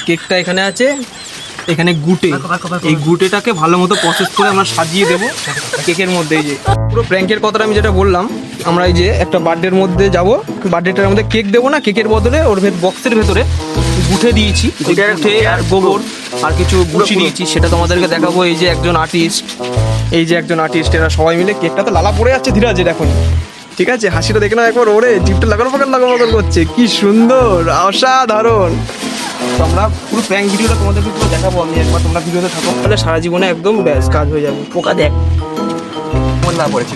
কেকটা এখানে আছে, এখানে গুটে, এই গুটেটাকে ভালো মতো প্রসেস করে আমরা সাজিয়ে দেবো কেকের মধ্যে। এই যে পুরো প্র্যাঙ্কের কথাটা আমি যেটা বললাম, আমরা এই যে একটা বার্থডের মধ্যে যাব, বার্থডেটার মধ্যে কেক দেবো না, কেকের বদলে ওর বক্সের ভেতরে গুটে দিয়েছি, গুটে আর গোবর আর কিছু গুছি দিয়েছি, সেটা তোমাদেরকে দেখাবো। এই যে একজন আর্টিস্ট, এই যে একজন আর্টিস্ট, এরা সবাই মিলে কেকটা তো লালা পড়ে যাচ্ছে ধীরাজের এখন, ঠিক আছে? হাসিটা দেখে না একবার, ওরে জিপটা লাগানো করছে, কি সুন্দর, অসাধারণ। তো আমরা পুরো প্র্যাঙ্ক ভিডিওটা তোমাদেরকে পুরো দেখাবো আমি একবার, তোমরা ভিডিওতে থাকো, তাহলে সারা জীবনে একদম ব্যাস কাজ হয়ে যাবে। পোকা দেখ না পড়েছে।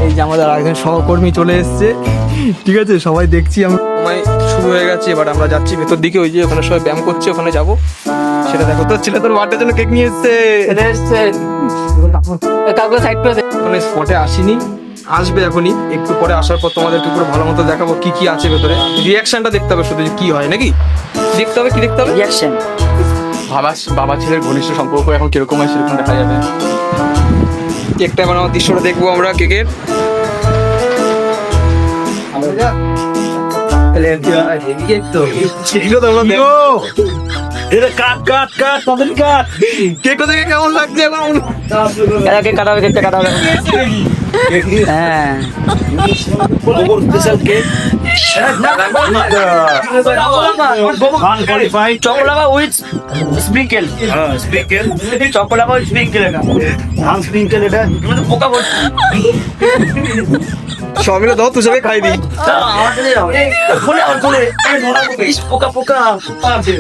এই যে আমাদের আরেকজন সহকর্মী চলে এসছে, ঠিক আছে? সবাই দেখছি, আমরা সময় শুরু হয়ে গেছে, এবার আমরা যাচ্ছি ভেতর দিকে। ওই যে ওখানে সবাই ব্যায়াম করছে, ওখানে যাবো, সেটা দেখো। তোর ছেলে তোর বার্থডের জন্য কেক নিয়ে এসছে, ওখানে স্পটে আসিনি, আসবে এখনই, একটু পরে আসার পর তোমাদেরকে পুরো ভালো মতো দেখাবো কি কি আছে ভেতরে। রিয়াকশনটা দেখতে হবে শুধু, যে কি হয় নাকি দেখতে হবে, কি দেখতে হবে রিয়াকশন। বাবা ছেলের ঘনিষ্ঠ সম্পর্ক এখন কিরকম হয় সেরকম দেখা যাবে। কেকটা বানানোর দৃশ্যটা দেখবো আমরা কেকের। কেকটা দেখে কেমন লাগছে এখন? কেক কাটা হবে, কেকটা কাটা হবে। হ্যাঁ choco lava with sprinkle, choco lava with sprinkle, এটা স্প্রিঙ্কেল, এটা পোকা পড়ছে। সব মিলে দাও, তুই সবাই খাই দিই। পোকা পোকা পোকা আছে।